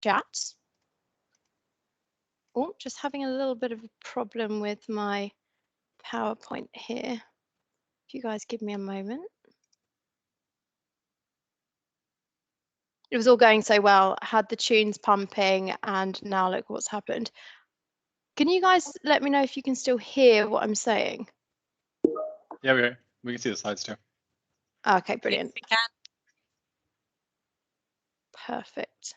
chat. Oh, just having a little bit of a problem with my PowerPoint here. If you guys give me a moment. It was all going so well, had the tunes pumping, and now look what's happened. Can you guys let me know if you can still hear what I'm saying? Yeah, we can see the slides too. Okay, brilliant. Yes, we can. Perfect.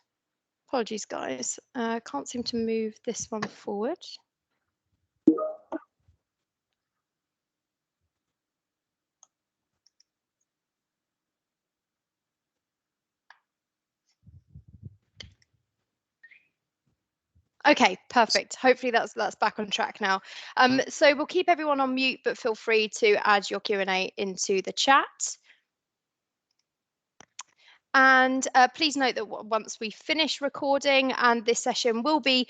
Apologies, guys. Can't seem to move this one forward. Okay, perfect. Hopefully that's back on track now. So we'll keep everyone on mute, but feel free to add your Q&A into the chat. And please note that once we finish recording, and this session will be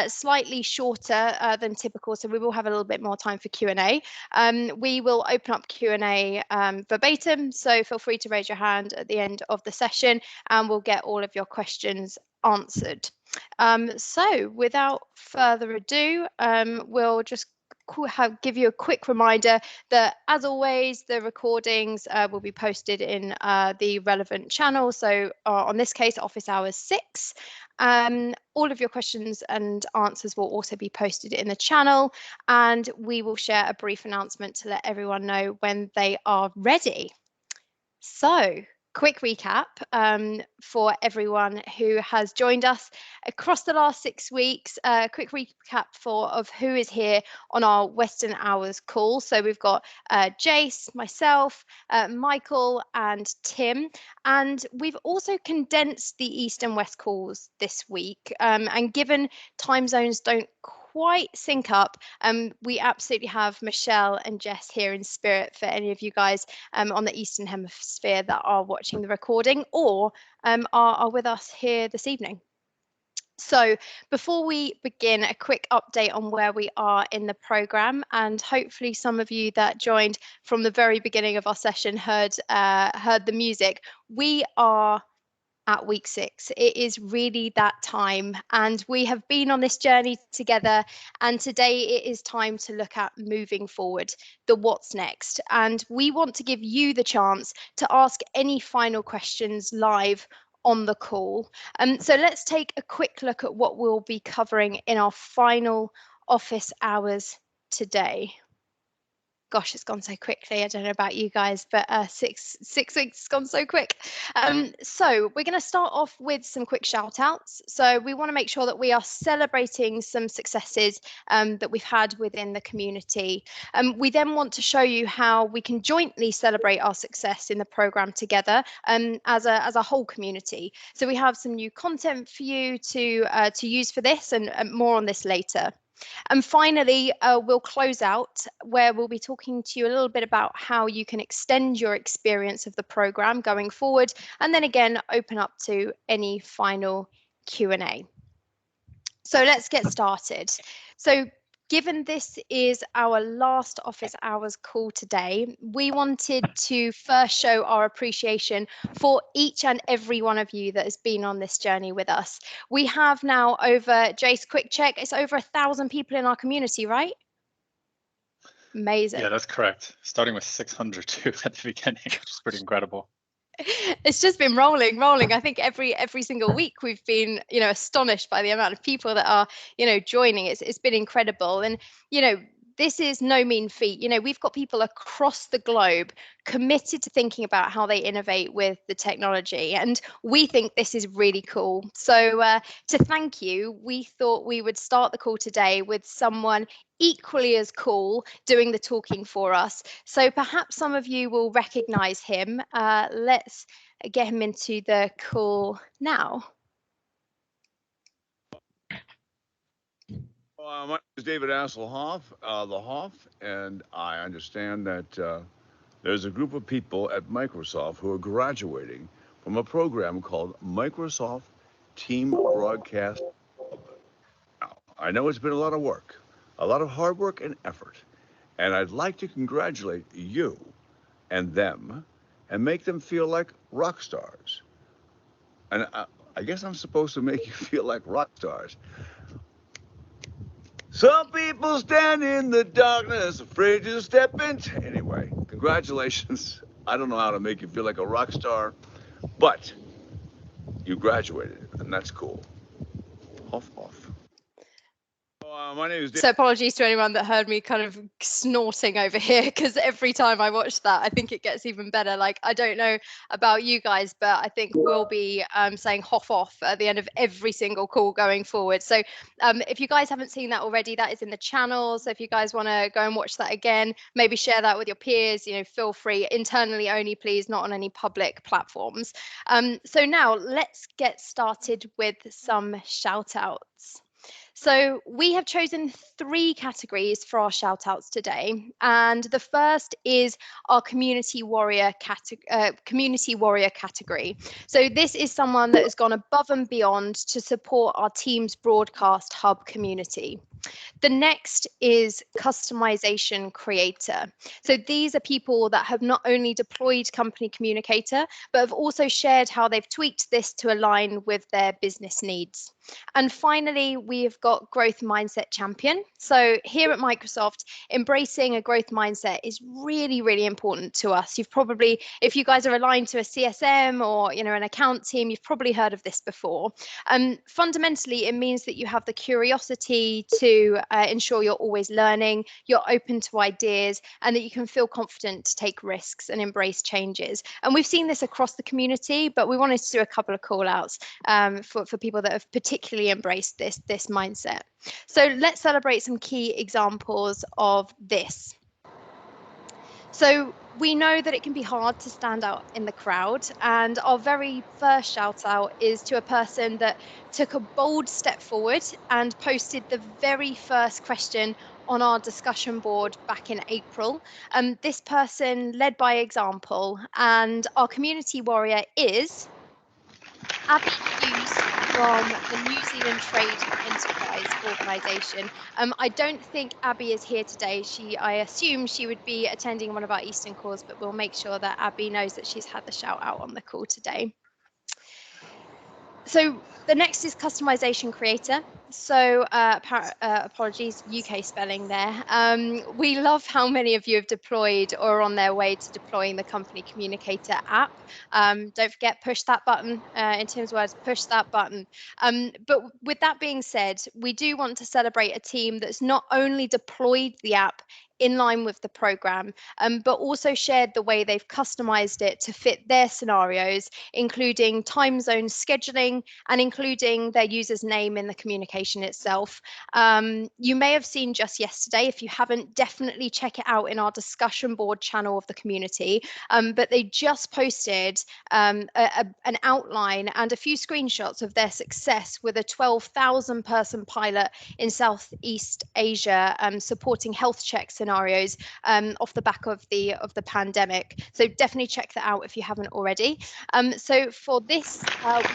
slightly shorter than typical, so we will have a little bit more time for Q&A. We will open up Q&A verbatim, so feel free to raise your hand at the end of the session and we'll get all of your questions answered. So without further ado, we'll just give you a quick reminder that, as always, the recordings will be posted in the relevant channel. So on this case, Office Hours 6. All of your questions and answers will also be posted in the channel, and we will share a brief announcement to let everyone know when they are ready. So, quick recap for everyone who has joined us across the last 6 weeks. Quick recap of who is here on our Western Hours call. So we've got Jace, myself, Michael and Tim. And we've also condensed the East and West calls this week. And given time zones don't quite sync up, we absolutely have Michelle and Jess here in spirit for any of you guys on the Eastern Hemisphere that are watching the recording or are with us here this evening. So before we begin, a quick update on where we are in the programme, and hopefully some of you that joined from the very beginning of our session heard the music. We are at week 6. It is really that time, and we have been on this journey together, and today it is time to look at moving forward, the what's next. And we want to give you the chance to ask any final questions live on the call. So let's take a quick look at what we'll be covering in our final office hours today. Gosh, it's gone so quickly. I don't know about you guys, but 6 weeks has gone so quick. So we're going to start off with some quick shout outs. So we want to make sure that we are celebrating some successes that we've had within the community. We then want to show you how we can jointly celebrate our success in the programme together as a whole community. So we have some new content for you to use for this, and more on this later. And finally, we'll close out where we'll be talking to you a little bit about how you can extend your experience of the programme going forward, and then again, open up to any final Q&A. So let's get started. So given this is our last office hours call today, we wanted to first show our appreciation for each and every one of you that has been on this journey with us. We have now over, Jace, quick check, it's over 1,000 people in our community, right? Amazing. Yeah, that's correct. Starting with 602 at the beginning, which is pretty incredible. It's just been rolling. I think every single week we've been, astonished by the amount of people that are, joining. It's been incredible. And, this is no mean feat. We've got people across the globe committed to thinking about how they innovate with the technology. And we think this is really cool. So to thank you, we thought we would start the call today with someone equally as cool doing the talking for us. So perhaps some of you will recognize him. Let's get him into the call now. My name is David Hasselhoff, the Hoff, and I understand that there's a group of people at Microsoft who are graduating from a program called Microsoft Team Broadcast. Now, I know it's been a lot of work, a lot of hard work and effort, and I'd like to congratulate you and them and make them feel like rock stars. And I guess I'm supposed to make you feel like rock stars. Some people stand in the darkness, afraid to step into. Anyway, congratulations. I don't know how to make you feel like a rock star, but you graduated, and that's cool. Off. My name is Dave. So apologies to anyone that heard me kind of snorting over here, because every time I watch that, I think it gets even better. Like, I don't know about you guys, but I think we'll be saying "hoff off" at the end of every single call going forward. So if you guys haven't seen that already, that is in the channel. So if you guys want to go and watch that again, maybe share that with your peers, feel free. Internally only, please, not on any public platforms. So now let's get started with some shout outs. So we have chosen 3 categories for our shout outs today. And the first is our community warrior category. So this is someone that has gone above and beyond to support our team's broadcast hub community. The next is customization creator. So these are people that have not only deployed Company Communicator, but have also shared how they've tweaked this to align with their business needs. And finally, we've got growth mindset champion. So here at Microsoft, embracing a growth mindset is really, really important to us. You've probably, if you guys are aligned to a CSM or an account team, you've probably heard of this before. Fundamentally, it means that you have the curiosity to ensure you're always learning, you're open to ideas, and that you can feel confident to take risks and embrace changes. And we've seen this across the community, but we wanted to do a couple of call outs for people that have particularly embraced this mindset. So let's celebrate some key examples of this. So we know that it can be hard to stand out in the crowd, and our very first shout out is to a person that took a bold step forward and posted the very first question on our discussion board back in April. This person led by example, and our community warrior is Abby Hughes from the New Zealand Trade and Enterprise Organisation. I don't think Abby is here today. I assume she would be attending one of our Eastern calls, but we'll make sure that Abby knows that she's had the shout out on the call today. So the next is customization creator. So apologies, UK spelling there. We love how many of you have deployed or are on their way to deploying the Company Communicator app. Don't forget, push that button. In Tim's words, push that button. But with that being said, we do want to celebrate a team that's not only deployed the app in line with the program, but also shared the way they've customized it to fit their scenarios, including time zone scheduling and including their user's name in the communication itself. You may have seen just yesterday. If you haven't, definitely check it out in our discussion board channel of the community. But they just posted an outline and a few screenshots of their success with a 12,000 person pilot in Southeast Asia, supporting health checks scenarios off the back of the pandemic. So definitely check that out if you haven't already. So for this, we want to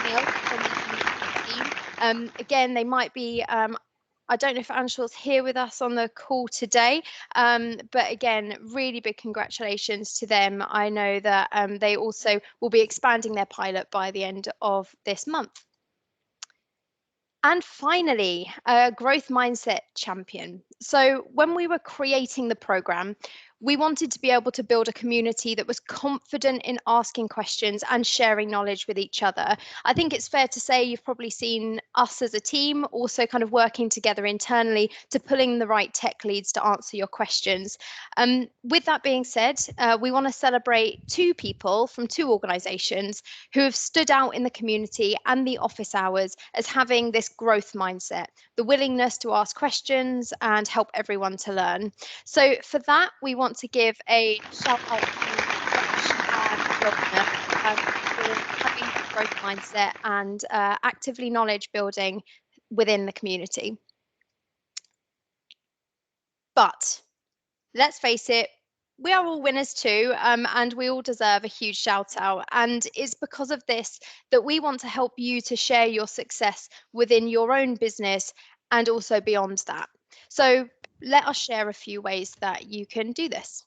Neil from the community team. Again, they might be. I don't know if Anshal's here with us on the call today, but again, really big congratulations to them. I know that they also will be expanding their pilot by the end of this month. And finally, a growth mindset champion. So when we were creating the program, we wanted to be able to build a community that was confident in asking questions and sharing knowledge with each other. I think it's fair to say you've probably seen us as a team also kind of working together internally to pull in the right tech leads to answer your questions. With that being said, we want to celebrate 2 people from 2 organizations who have stood out in the community and the office hours as having this growth mindset, the willingness to ask questions and help everyone to learn. So for that, we want to give a shout out to Josh and Robina for having a growth mindset and actively knowledge building within the community. But let's face it, we are all winners too, and we all deserve a huge shout out. And it's because of this that we want to help you to share your success within your own business and also beyond that. So let us share a few ways that you can do this.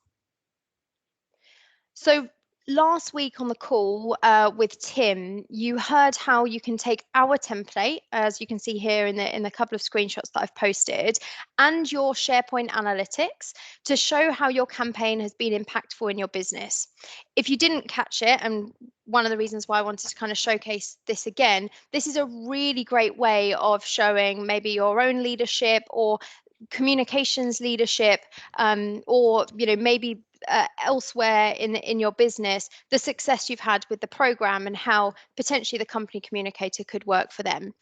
So last week on the call with Tim, you heard how you can take our template, as you can see here in the couple of screenshots that I've posted, and your SharePoint analytics to show how your campaign has been impactful in your business. If you didn't catch it, and one of the reasons why I wanted to kind of showcase this again, this is a really great way of showing maybe your own leadership or communications leadership, or maybe elsewhere in your business, the success you've had with the program and how potentially the company communicator could work for them.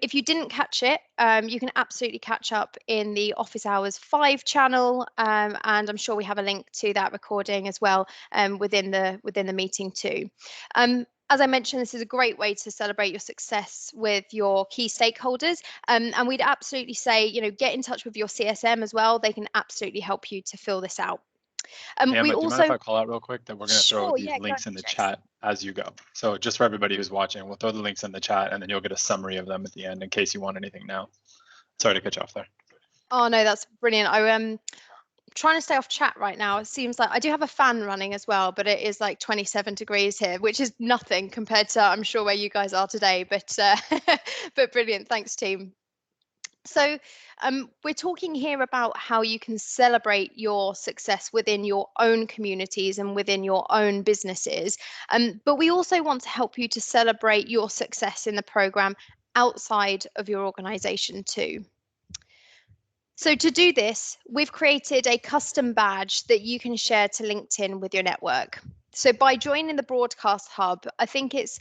If you didn't catch it, you can absolutely catch up in the Office Hours 5 channel, and I'm sure we have a link to that recording as well within the meeting too. As I mentioned, this is a great way to celebrate your success with your key stakeholders, and we'd absolutely say, get in touch with your CSM as well. They can absolutely help you to fill this out. Yeah, we do you also mind if I call out real quick that we're going to throw Sure, these yeah, links in the Jason. chat as you go. So just for everybody who's watching, we'll throw the links in the chat and then you'll get a summary of them at the end in case you want anything now. Sorry to cut you off there. Oh no, that's brilliant. I'm trying to stay off chat right now. It seems like I do have a fan running as well, but it is like 27 degrees here, which is nothing compared to I'm sure where you guys are today. But but brilliant. Thanks, team. So we're talking here about how you can celebrate your success within your own communities and within your own businesses. But we also want to help you to celebrate your success in the program outside of your organization too. So to do this, we've created a custom badge that you can share to LinkedIn with your network. So by joining the Broadcast Hub, I think it's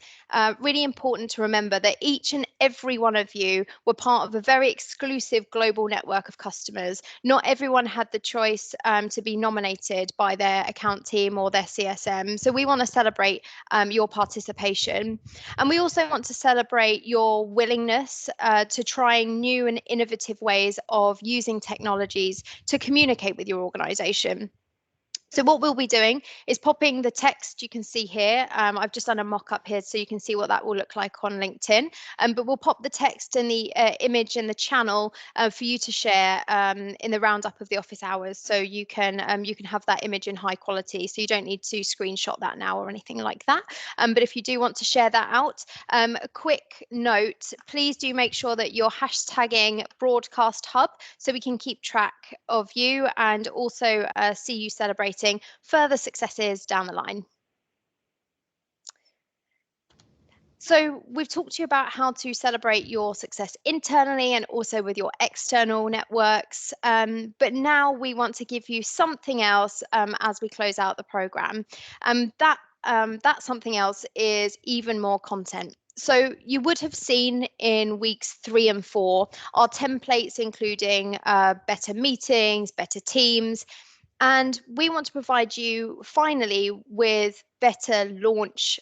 really important to remember that each and every one of you were part of a very exclusive global network of customers. Not everyone had the choice to be nominated by their account team or their CSM. So we want to celebrate your participation. And we also want to celebrate your willingness to trying new and innovative ways of using technologies to communicate with your organization. So what we'll be doing is popping the text you can see here. I've just done a mock-up here so you can see what that will look like on LinkedIn. But we'll pop the text and the image in the channel for you to share in the roundup of the office hours. So you can have that image in high quality. So you don't need to screenshot that now or anything like that. But if you do want to share that out, a quick note, please do make sure that you're hashtagging Broadcast Hub so we can keep track of you and also see you celebrating further successes down the line. So we've talked to you about how to celebrate your success internally and also with your external networks. But now we want to give you something else as we close out the program. That something else is even more content. So you would have seen in weeks 3 and 4 our templates including better meetings, better teams. And we want to provide you finally with better launch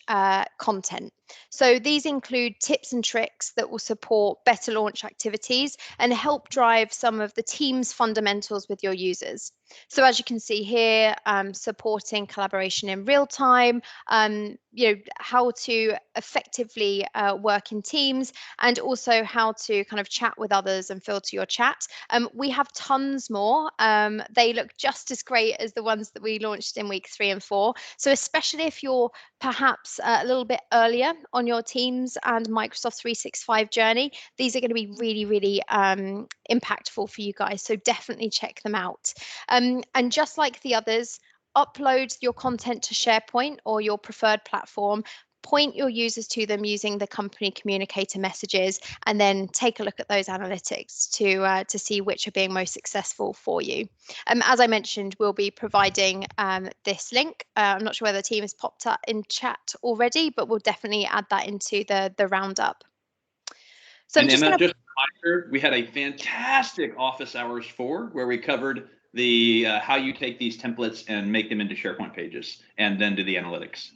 content. So these include tips and tricks that will support better launch activities and help drive some of the team's fundamentals with your users. So as you can see here, supporting collaboration in real time, how to effectively work in teams, and also how to kind of chat with others and filter your chat. We have tons more. They look just as great as the ones that we launched in week 3 and 4. So especially if you're perhaps a little bit earlier on your Teams and Microsoft 365 journey, these are going to be really, really impactful for you guys. So definitely check them out. And just like the others, upload your content to SharePoint or your preferred platform, point your users to them using the company communicator messages, and then take a look at those analytics to see which are being most successful for you. As I mentioned, we'll be providing this link. I'm not sure whether the team has popped up in chat already, but we'll definitely add that into the roundup. So and Emma, just a reminder, we had a fantastic Office Hours 4 where we covered the how you take these templates and make them into SharePoint pages and then do the analytics.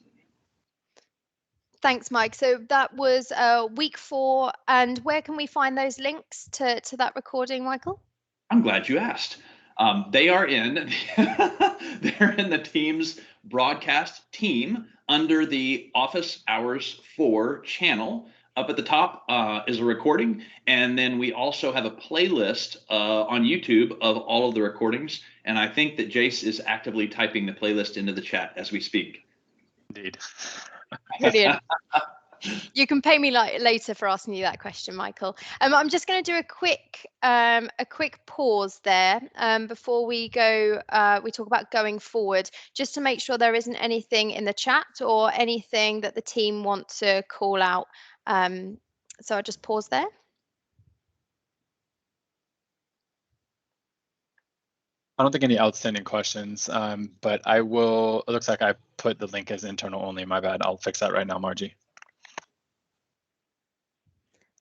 Thanks, Mike. So that was week 4. And where can we find those links to that recording, Michael? I'm glad you asked. They are in they're in the Teams broadcast team under the Office Hours 4 channel. Up at the top is a recording, and then we also have a playlist on YouTube of all of the recordings. And I think that Jace is actively typing the playlist into the chat as we speak. Indeed. Brilliant. You can pay me later for asking you that question, Michael. I'm just going to do a quick pause there before we go. We talk about going forward, just to make sure there isn't anything in the chat or anything that the team want to call out. So I'll just pause there. I don't think any outstanding questions, but I will. It looks like I put the link as internal only. My bad. I'll fix that right now, Margie.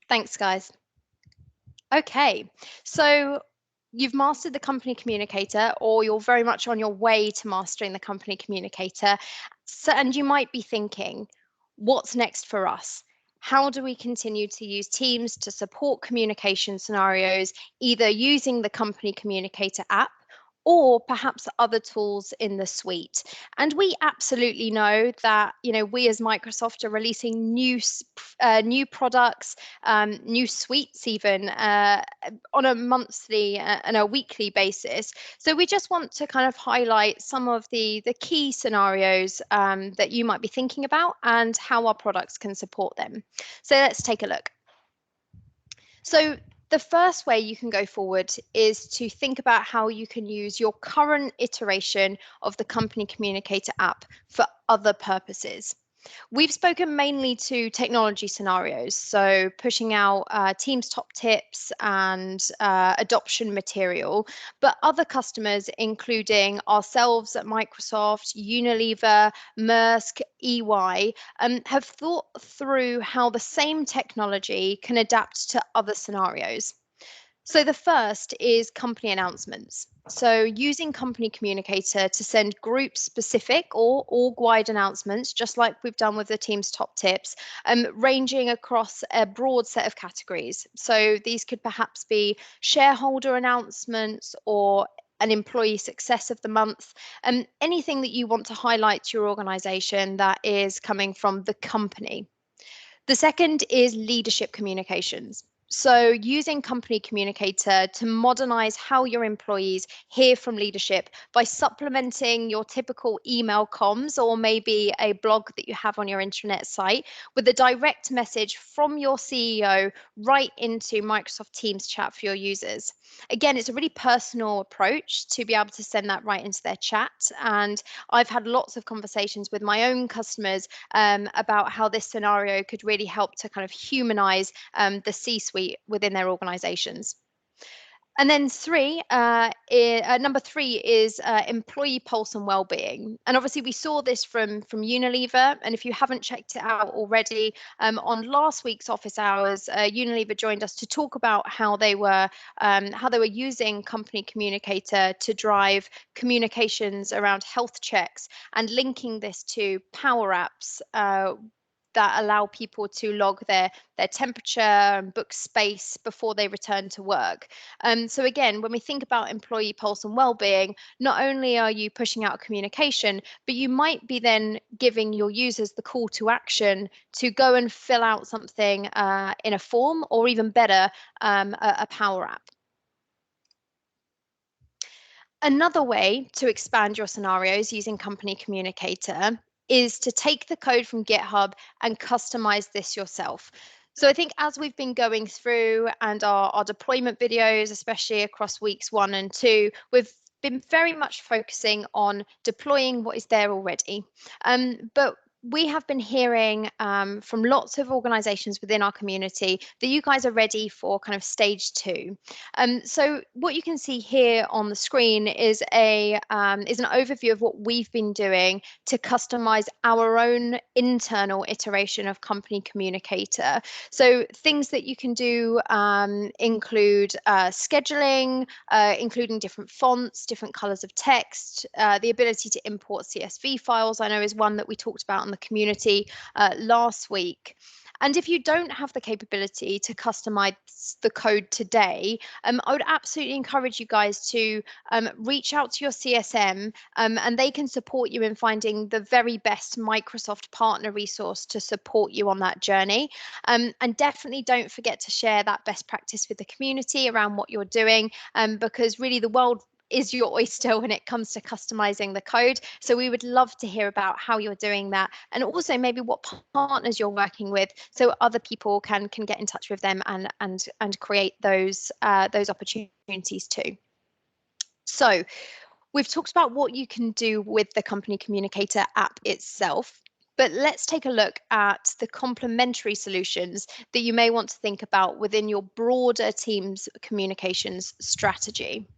Thanks, guys. Okay, so you've mastered the company communicator, or you're very much on your way to mastering the company communicator. So, and you might be thinking, what's next for us? How do we continue to use Teams to support communication scenarios, either using the company communicator app or perhaps other tools in the suite? And we absolutely know that, you know, we as Microsoft are releasing new products, new suites even on a monthly and a weekly basis. So we just want to kind of highlight some of the key scenarios that you might be thinking about and how our products can support them. So let's take a look. So the first way you can go forward is to think about how you can use your current iteration of the Company Communicator app for other purposes. We've spoken mainly to technology scenarios, so pushing out Teams top tips and adoption material, but other customers, including ourselves at Microsoft, Unilever, Maersk, EY, have thought through how the same technology can adapt to other scenarios. So the first is company announcements. So using Company Communicator to send group-specific or org-wide announcements, just like we've done with the Teams top tips, ranging across a broad set of categories. So these could perhaps be shareholder announcements or an employee success of the month, anything that you want to highlight to your organization that is coming from the company. The second is leadership communications. So using Company Communicator to modernize how your employees hear from leadership by supplementing your typical email comms or maybe a blog that you have on your intranet site with a direct message from your CEO right into Microsoft Teams chat for your users. Again, it's a really personal approach to be able to send that right into their chat. And I've had lots of conversations with my own customers about how this scenario could really help to kind of humanize the C-suite within their organizations. And then number three is employee pulse and well-being. And obviously we saw this from Unilever. And if you haven't checked it out already, on last week's office hours, Unilever joined us to talk about how they were using Company Communicator to drive communications around health checks and linking this to Power Apps that allow people to log their temperature and book space before they return to work. So again, when we think about employee pulse and well-being, not only are you pushing out communication, but you might be then giving your users the call to action to go and fill out something in a form, or even better, a Power App. Another way to expand your scenarios using Company Communicator is to take the code from GitHub and customize this yourself. So I think as we've been going through and our deployment videos, especially across weeks 1 and 2, we've been very much focusing on deploying what is there already. But we have been hearing from lots of organizations within our community that you guys are ready for kind of stage 2. So what you can see here on the screen is an overview of what we've been doing to customize our own internal iteration of Company Communicator. So things that you can do include scheduling, including different fonts, different colors of text, the ability to import CSV files, I know is one that we talked about in the community last week. And if you don't have the capability to customize the code today, I would absolutely encourage you guys to reach out to your CSM and they can support you in finding the very best Microsoft partner resource to support you on that journey. And definitely don't forget to share that best practice with the community around what you're doing, because really the world is your oyster when it comes to customizing the code. So we would love to hear about how you're doing that, and also maybe what partners you're working with, so other people can get in touch with them and create those opportunities too. So we've talked about what you can do with the Company Communicator app itself, but let's take a look at the complementary solutions that you may want to think about within your broader Teams communications strategy.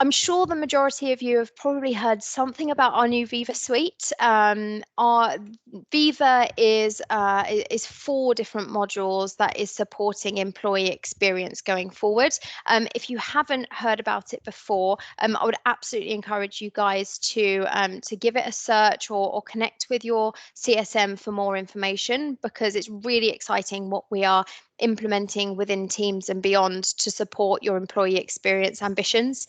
I'm sure the majority of you have probably heard something about our new Viva suite. Our Viva is 4 different modules that is supporting employee experience going forward. If you haven't heard about it before, I would absolutely encourage you guys to give it a search or connect with your CSM for more information, because it's really exciting what we are implementing within Teams and beyond to support your employee experience ambitions.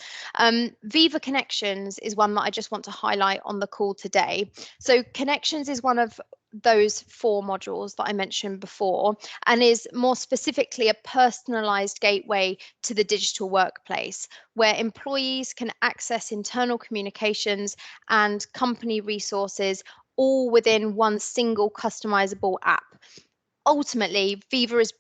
Viva Connections is one that I just want to highlight on the call today. So Connections is one of those 4 modules that I mentioned before, and is more specifically a personalized gateway to the digital workplace, where employees can access internal communications and company resources all within one single customizable app. Ultimately, Viva is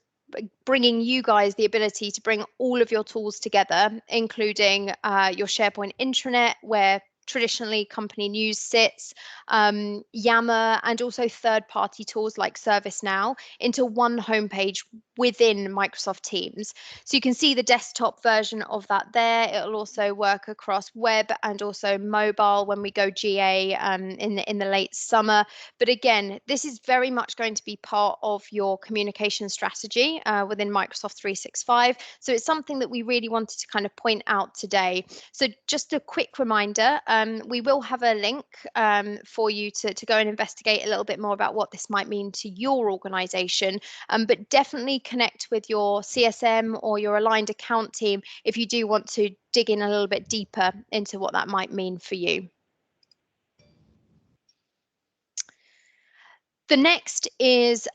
bringing you guys the ability to bring all of your tools together, including your SharePoint intranet, where traditionally company news sits, Yammer, and also third-party tools like ServiceNow into one homepage within Microsoft Teams. So you can see the desktop version of that there. It'll also work across web and also mobile when we go GA in the late summer. But again, this is very much going to be part of your communication strategy within Microsoft 365. So it's something that we really wanted to kind of point out today. So just a quick reminder, we will have a link for you to go and investigate a little bit more about what this might mean to your organization, but definitely connect with your CSM or your aligned account team if you do want to dig in a little bit deeper into what that might mean for you. The next is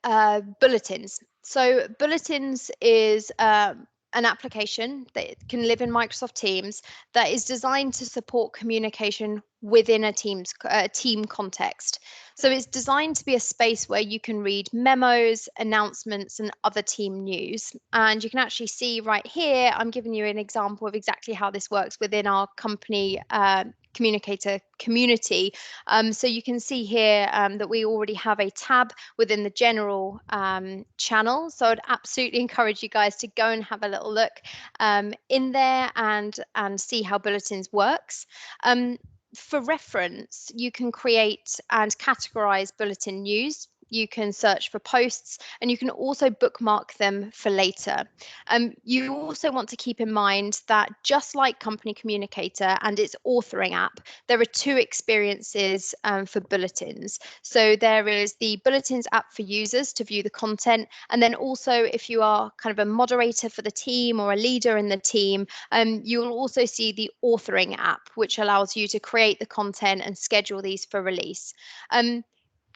bulletins. So bulletins is an application that can live in Microsoft Teams that is designed to support communication within a team context. So it's designed to be a space where you can read memos, announcements, and other team news. And you can actually see right here, I'm giving you an example of exactly how this works within our company communicator community. So you can see here that we already have a tab within the general channel. So I'd absolutely encourage you guys to go and have a little look in there and see how bulletins works. For reference, you can create and categorize bulletin news. You can search for posts, and you can also bookmark them for later. You also want to keep in mind that just like Company Communicator and its authoring app, there are 2 experiences for bulletins. So there is the Bulletins app for users to view the content, and then also if you are kind of a moderator for the team or a leader in the team, you will also see the authoring app, which allows you to create the content and schedule these for release.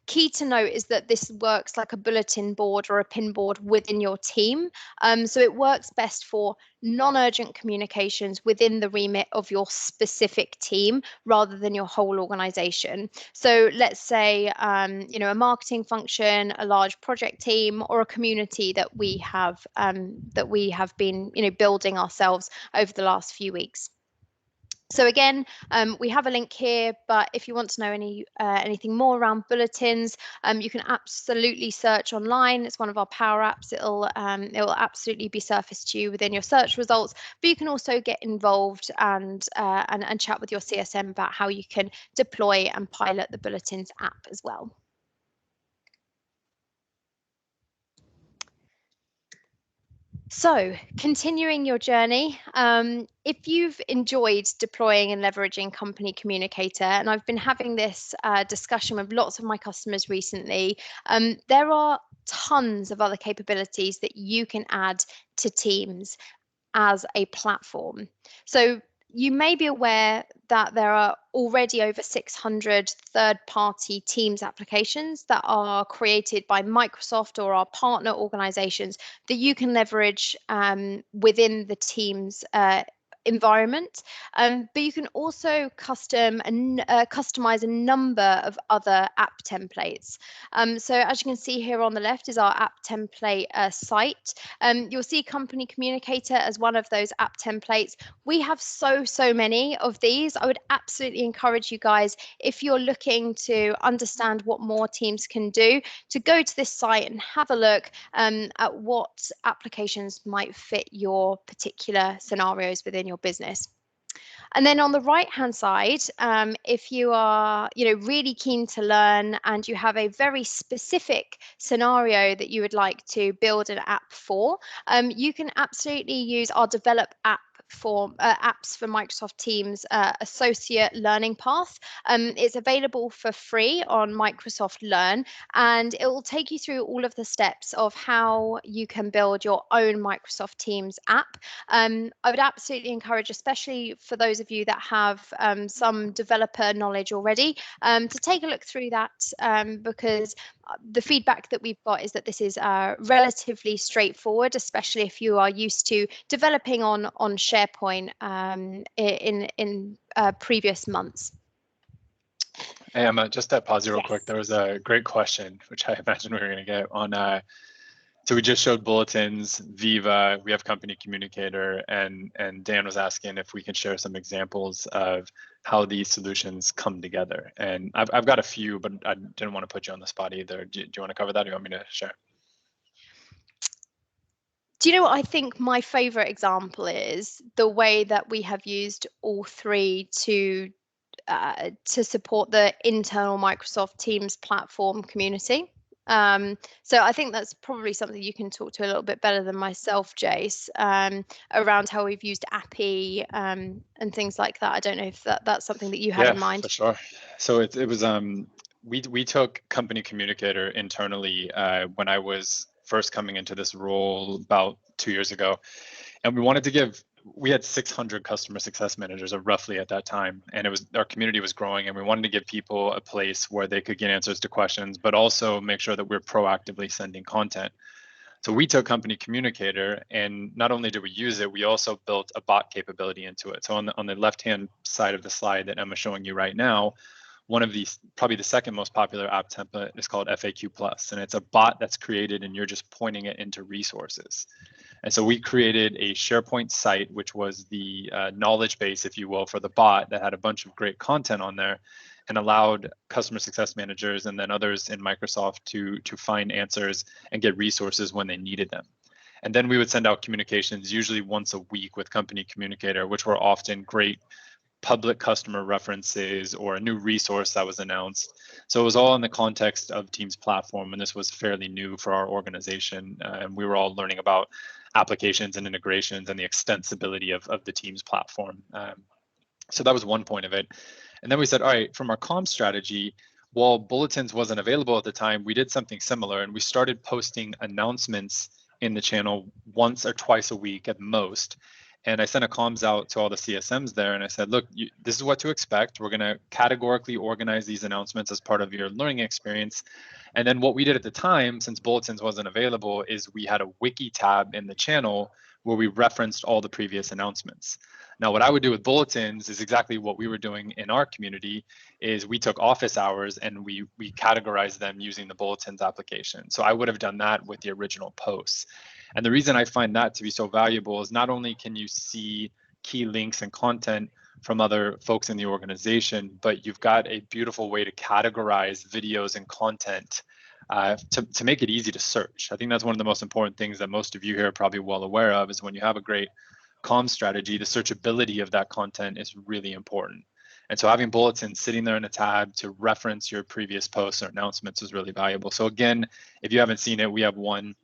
Key to note is that this works like a bulletin board or a pin board within your team. So it works best for non-urgent communications within the remit of your specific team rather than your whole organization. So let's say, a marketing function, a large project team, or a community that we have been, building ourselves over the last few weeks. So again, we have a link here, but if you want to know anything more around bulletins, you can absolutely search online. It's one of our power apps. It will absolutely be surfaced to you within your search results. But you can also get involved and chat with your CSM about how you can deploy and pilot the bulletins app as well. So, continuing your journey, if you've enjoyed deploying and leveraging Company Communicator, and I've been having this discussion with lots of my customers recently, there are tons of other capabilities that you can add to Teams as a platform. So You may be aware that there are already over 600 third-party Teams applications that are created by Microsoft or our partner organizations that you can leverage within the Teams environment, but you can also customize a number of other app templates. So as you can see here on the left is our app template site. You'll see Company Communicator as one of those app templates. We have so many of these. I would absolutely encourage you guys, if you're looking to understand what more Teams can do, to go to this site and have a look at what applications might fit your particular scenarios within your business. And then on the right-hand side, if you are, really keen to learn and you have a very specific scenario that you would like to build an app for, you can absolutely use our develop app for apps for Microsoft Teams associate learning path. It's available for free on Microsoft Learn, and it will take you through all of the steps of how you can build your own Microsoft Teams app. I would absolutely encourage, especially for those of you that have some developer knowledge already, to take a look through that, because the feedback that we've got is that this is relatively straightforward, especially if you are used to developing on SharePoint in previous months. Hey, Emma, just to pause you real Yes. quick. There was a great question, which I imagine we were going to get on. So we just showed bulletins, Viva, we have Company Communicator, and Dan was asking if we can share some examples of how these solutions come together. And I've got a few, but I didn't want to put you on the spot either. Do you want to cover that, or do you want me to share? Do you know what I think my favorite example is? The way that we have used all three to support the internal Microsoft Teams platform community. So I think that's probably something you can talk to a little bit better than myself, Jace, around how we've used API and things like that. I don't know if that's something that you had in mind. For sure. So it was we took Company Communicator internally when I was first coming into this role about 2 years ago, and we had 600 customer success managers, or roughly at that time, and our community was growing, and we wanted to give people a place where they could get answers to questions, but also make sure that we're proactively sending content. So we took Company Communicator, and not only did we use it, we also built a bot capability into it. So on the left-hand side of the slide that Emma's showing you right now, one of these, probably the second most popular app template, is called FAQ Plus, and it's a bot that's created and you're just pointing it into resources. And so we created a SharePoint site, which was the knowledge base, if you will, for the bot that had a bunch of great content on there, and allowed customer success managers and then others in Microsoft to find answers and get resources when they needed them. And then we would send out communications, usually once a week, with Company Communicator, which were often great public customer references or a new resource that was announced. So it was all in the context of Teams platform, and this was fairly new for our organization. And we were all learning about applications and integrations and the extensibility of the Teams platform. So that was one point of it. And then we said, all right, from our comm strategy, while bulletins wasn't available at the time, we did something similar, and we started posting announcements in the channel once or twice a week at most. And I sent a comms out to all the CSMs there, and I said, look, this is what to expect. We're going to categorically organize these announcements as part of your learning experience. And then what we did at the time, since bulletins wasn't available, is we had a wiki tab in the channel where we referenced all the previous announcements. Now, what I would do with bulletins is exactly what we were doing in our community, is we took office hours and we categorized them using the bulletins application. So I would have done that with the original posts. And the reason I find that to be so valuable is not only can you see key links and content from other folks in the organization, but you've got a beautiful way to categorize videos and content to make it easy to search. I think that's one of the most important things that most of you here are probably well aware of, is when you have a great comm strategy, the searchability of that content is really important. And so having bulletins sitting there in a tab to reference your previous posts or announcements is really valuable. So again, if you haven't seen it, we have one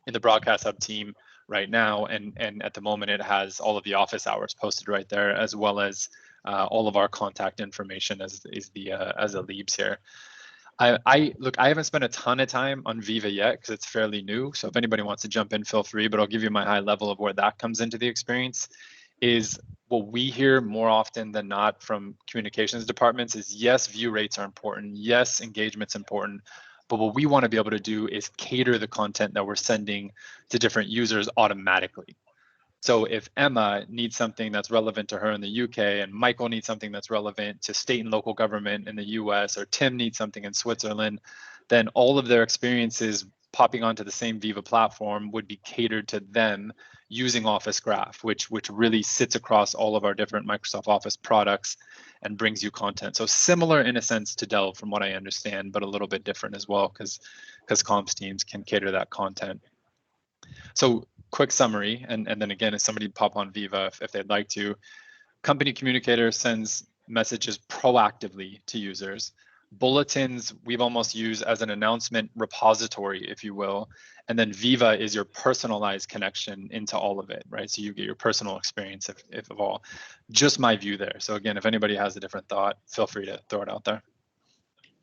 in the Broadcast Hub team right now, and at the moment it has all of the office hours posted right there, as well as all of our contact information as the leads here. I haven't spent a ton of time on Viva yet because it's fairly new. So if anybody wants to jump in, feel free, but I'll give you my high level of where that comes into the experience. is what we hear more often than not from communications departments is, yes, view rates are important. Yes, engagement's important. But what we want to be able to do is cater the content that we're sending to different users automatically. So if Emma needs something that's relevant to her in the UK, and Michael needs something that's relevant to state and local government in the US, or Tim needs something in Switzerland, then all of their experiences popping onto the same Viva platform would be catered to them using Office Graph, which really sits across all of our different Microsoft Office products and brings you content. So similar in a sense to Delve from what I understand, but a little bit different as well, because comms teams can cater that content. So quick summary, and then again, if somebody pop on Viva if they'd like to, Company Communicator sends messages proactively to users. Bulletins we've almost used as an announcement repository, if you will, and then Viva is your personalized connection into all of it, right? So you get your personal experience, if of all. Just my view there. So again, if anybody has a different thought, feel free to throw it out there.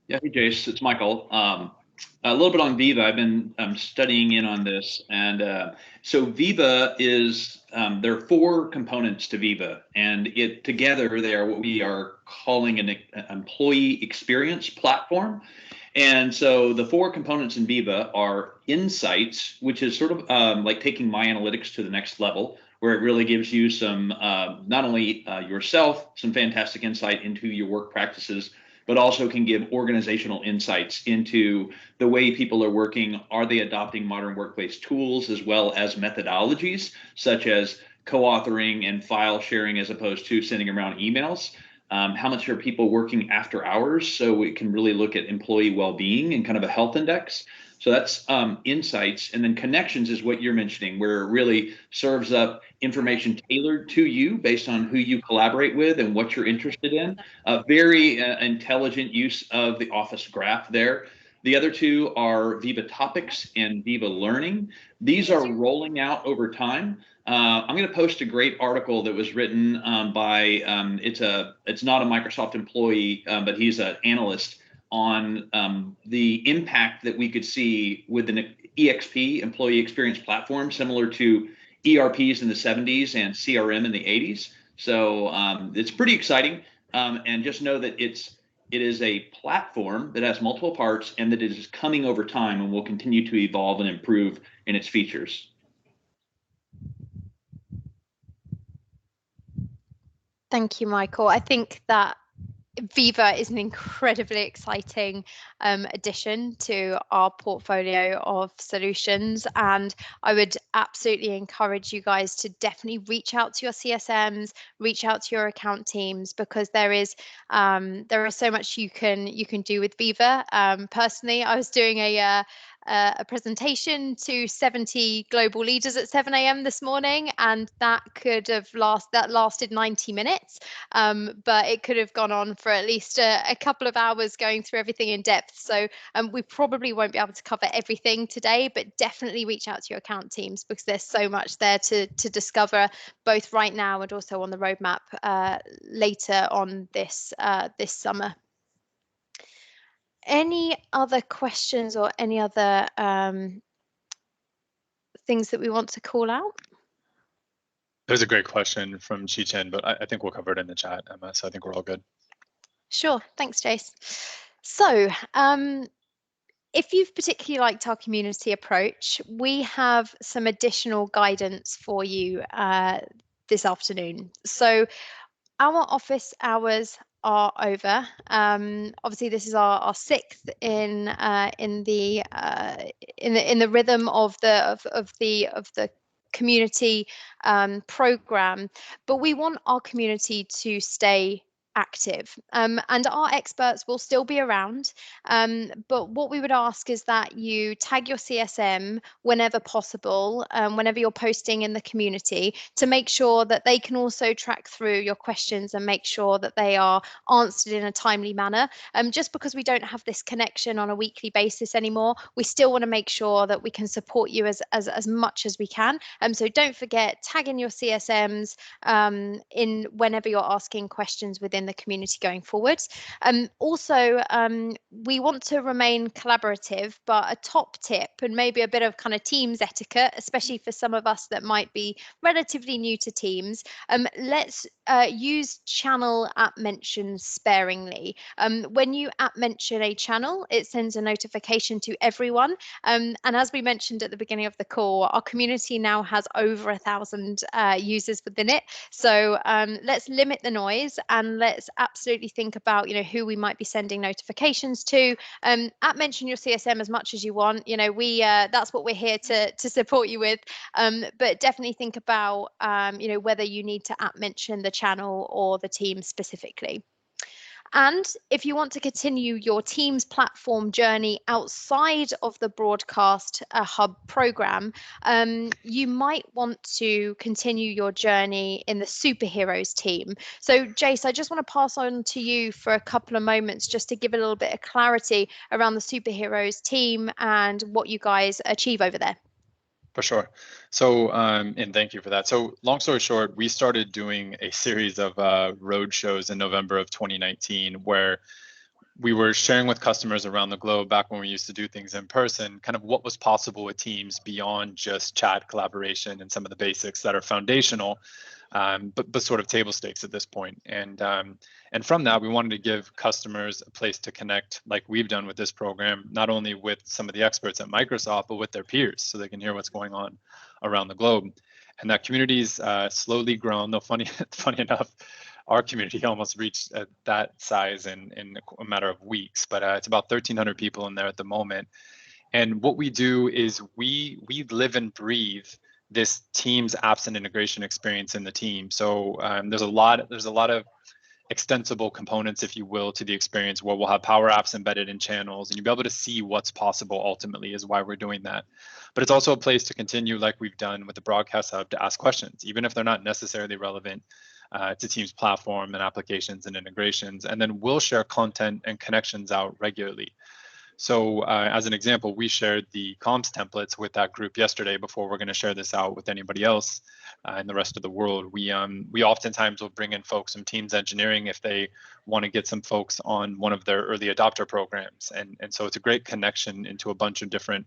Yeah, hey Jace, it's Michael. A little bit on Viva. I've been studying in on this, and so Viva is there are 4 components to Viva, and together they are what we are calling an employee experience platform. And so the 4 components in Viva are Insights, which is sort of like taking My Analytics to the next level, where it really gives you some not only yourself some fantastic insight into your work practices, but also can give organizational insights into the way people are working. Are they adopting modern workplace tools as well as methodologies such as co-authoring and file sharing as opposed to sending around emails? How much are people working after hours? So we can really look at employee well-being and kind of a health index. So that's Insights. And then Connections is what you're mentioning, where it really serves up information tailored to you based on who you collaborate with and what you're interested in. A very intelligent use of the Office Graph there. The other 2 are Viva Topics and Viva Learning. These are rolling out over time. I'm going to post a great article that was written by it's not a Microsoft employee, but he's an analyst on the impact that we could see with an EXP, employee experience platform, similar to ERPs in the 70s and CRM in the 80s. So it's pretty exciting, and just know that it is a platform that has multiple parts and that it is coming over time and will continue to evolve and improve in its features. Thank you, Michael. I think that Viva is an incredibly exciting addition to our portfolio of solutions, and I would absolutely encourage you guys to definitely reach out to your CSMs, reach out to your account teams, because there is so much you can do with Viva. Personally, I was doing a presentation to 70 global leaders at 7 a.m. this morning, and that lasted 90 minutes, but it could have gone on for at least a couple of hours going through everything in depth. So we probably won't be able to cover everything today, but definitely reach out to your account teams, because there's so much there to discover, both right now and also on the roadmap later on this summer. Any other questions or any other things that we want to call out? There's a great question from Chi-Chen, but I think we'll cover it in the chat, Emma, so I think we're all good. Sure, thanks, Jace. So if you've particularly liked our community approach, we have some additional guidance for you this afternoon. So our office hours are over. Obviously, this is our 6th in the rhythm of the community program, but we want our community to stay active, and our experts will still be around, but what we would ask is that you tag your CSM whenever possible, whenever you're posting in the community, to make sure that they can also track through your questions and make sure that they are answered in a timely manner. Just because we don't have this connection on a weekly basis anymore, we still want to make sure that we can support you as much as we can. So don't forget, tag in your CSMs in whenever you're asking questions within the community going forward. Also, we want to remain collaborative, but a top tip and maybe a bit of kind of Teams etiquette, especially for some of us that might be relatively new to Teams, let's use channel @mentions sparingly. When you @mention a channel, it sends a notification to everyone. And as we mentioned at the beginning of the call, our community now has over 1,000 users within it. So let's limit the noise and let's absolutely think about, who we might be sending notifications to. @mention your CSM as much as you want. That's what we're here to support you with. But definitely think about, whether you need to @mention the channel or the team specifically. And if you want to continue your Teams platform journey outside of the Broadcast Hub program, you might want to continue your journey in the Superheroes team. So Jace, I just want to pass on to you for a couple of moments just to give a little bit of clarity around the Superheroes team and what you guys achieve over there. For sure. So, and thank you for that. So long story short, we started doing a series of road shows in November of 2019, where we were sharing with customers around the globe back when we used to do things in person, kind of what was possible with Teams beyond just chat collaboration and some of the basics that are foundational, but sort of table stakes at this point. And from that, we wanted to give customers a place to connect, like we've done with this program, not only with some of the experts at Microsoft, but with their peers, so they can hear what's going on around the globe. And that community's slowly grown. Though funny enough, our community almost reached that size in a matter of weeks, but it's about 1,300 people in there at the moment. And what we do is we live and breathe this Teams apps and integration experience in the team. So there's a lot of extensible components, if you will, to the experience, where we'll have Power Apps embedded in channels, and you'll be able to see what's possible ultimately is why we're doing that. But it's also a place to continue, like we've done with the Broadcast Hub, to ask questions, even if they're not necessarily relevant to Teams platform and applications and integrations. And then we'll share content and connections out regularly. So as an example, we shared the comms templates with that group yesterday before we're going to share this out with anybody else in the rest of the world. We oftentimes will bring in folks from Teams engineering if they want to get some folks on one of their early adopter programs. And so it's a great connection into a bunch of different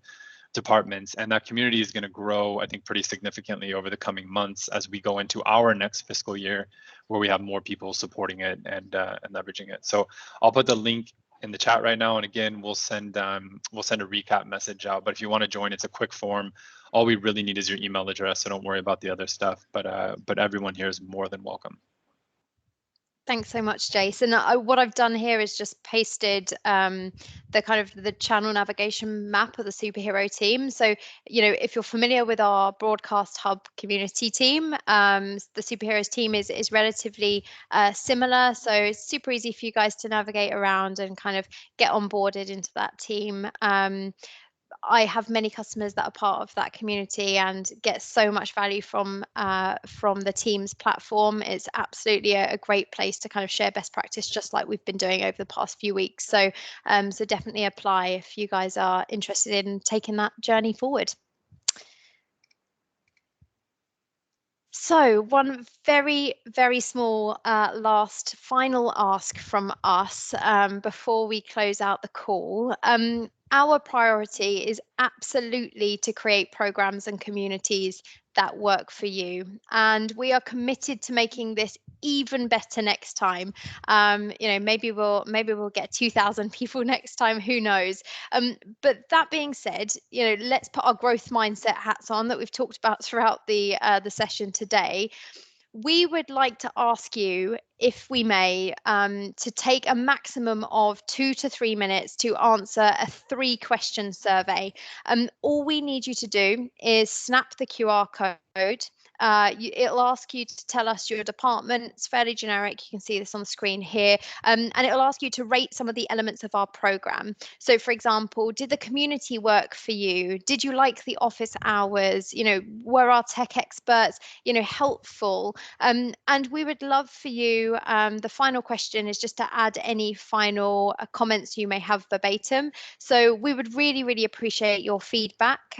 departments, and that community is going to grow, I think, pretty significantly over the coming months as we go into our next fiscal year, where we have more people supporting it and leveraging it. So I'll put the link in the chat right now, and again, we'll send a recap message out. But if you want to join, it's a quick form. All we really need is your email address, so don't worry about the other stuff. But everyone here is more than welcome. Thanks so much, Jason. What I've done here is just pasted the channel navigation map of the superhero team. So, if you're familiar with our Broadcast Hub community team, the superheroes team is relatively similar. So it's super easy for you guys to navigate around and kind of get onboarded into that team. I have many customers that are part of that community and get so much value from the Teams platform. It's absolutely a great place to kind of share best practice, just like we've been doing over the past few weeks. So definitely apply if you guys are interested in taking that journey forward. So one very, very small last final ask from us before we close out the call. Our priority is absolutely to create programs and communities that work for you. And we are committed to making this even better next time. Maybe we'll get 2,000 people next time, who knows? But that being said, let's put our growth mindset hats on that we've talked about throughout the session today. We would like to ask you, if we may, to take a maximum of 2 to 3 minutes to answer a 3-question survey. All we need you to do is snap the QR code. It'll ask you to tell us your department. It's fairly generic. You can see this on the screen here. And it'll ask you to rate some of the elements of our program. So, for example, did the community work for you? Did you like the office hours? Were our tech experts, helpful? And we would love for you, the final question is just to add any final comments you may have verbatim. So we would really, really appreciate your feedback.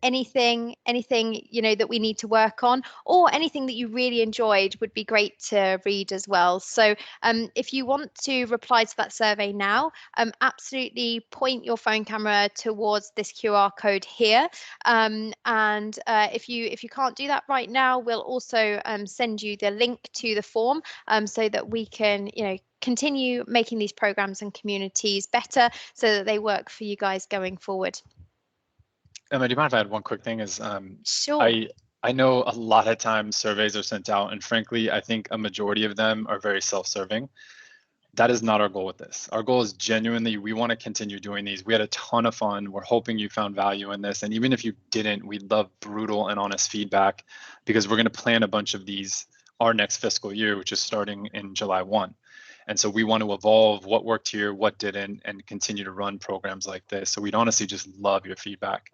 Anything, that we need to work on. on, or anything that you really enjoyed would be great to read as well. So if you want to reply to that survey now, absolutely point your phone camera towards this QR code here. And if you can't do that right now, we'll also send you the link to the form so that we can, continue making these programs and communities better so that they work for you guys going forward. Emma, do you mind if I add one quick thing? Sure. I know a lot of times surveys are sent out, and frankly, I think a majority of them are very self-serving. That is not our goal with this. Our goal is genuinely, we want to continue doing these. We had a ton of fun. We're hoping you found value in this. And even if you didn't, we'd love brutal and honest feedback, because we're going to plan a bunch of these our next fiscal year, which is starting in July 1. And so we want to evolve what worked here, what didn't, and continue to run programs like this. So we'd honestly just love your feedback.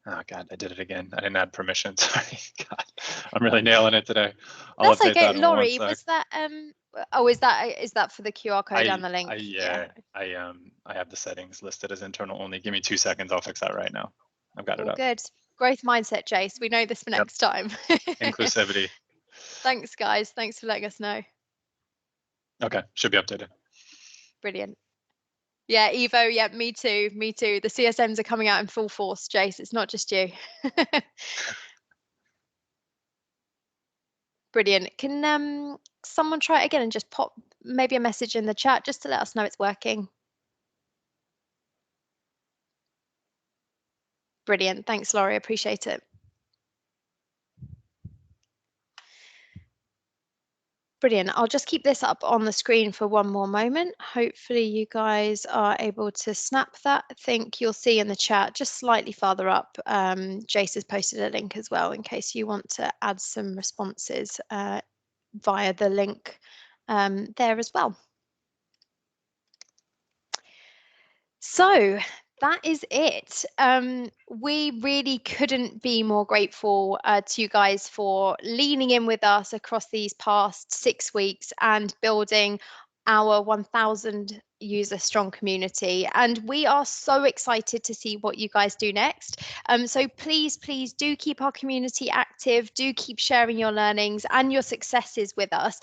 Oh God, I did it again. I didn't add permission. Sorry. God, I'm really nailing it today. That's okay. Laurie, was that oh, is that for the QR code and the link? I have the settings listed as internal only. Give me 2 seconds. I'll fix that right now. I've got it up. Good. Growth mindset, Jace. We know this for next time. Inclusivity. Thanks, guys. Thanks for letting us know. Okay, should be updated. Brilliant. Yeah, Evo, yeah, me too. The CSMs are coming out in full force, Jace. It's not just you. Brilliant. Can someone try it again and just pop maybe a message in the chat just to let us know it's working? Brilliant. Thanks, Laurie. Appreciate it. Brilliant. I'll just keep this up on the screen for one more moment. Hopefully you guys are able to snap that. I think you'll see in the chat just slightly farther up, Jace has posted a link as well in case you want to add some responses via the link there as well. So that is it. We really couldn't be more grateful to you guys for leaning in with us across these past 6 weeks and building our 1,000 user strong community, and we are so excited to see what you guys do next. So please do keep our community active, do keep sharing your learnings and your successes with us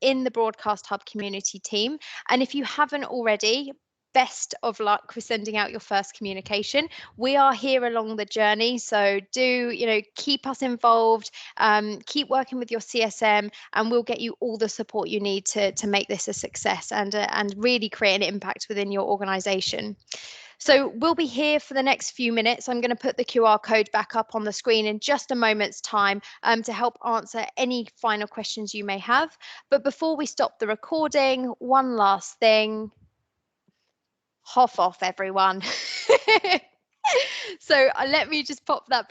in the Broadcast Hub community team. And if you haven't already, best of luck with sending out your first communication. We are here along the journey, so do keep us involved, keep working with your CSM, and we'll get you all the support you need to make this a success and really create an impact within your organization. So we'll be here for the next few minutes. I'm going to put the QR code back up on the screen in just a moment's time to help answer any final questions you may have. But before we stop the recording, one last thing. Off, everyone. So let me just pop that back.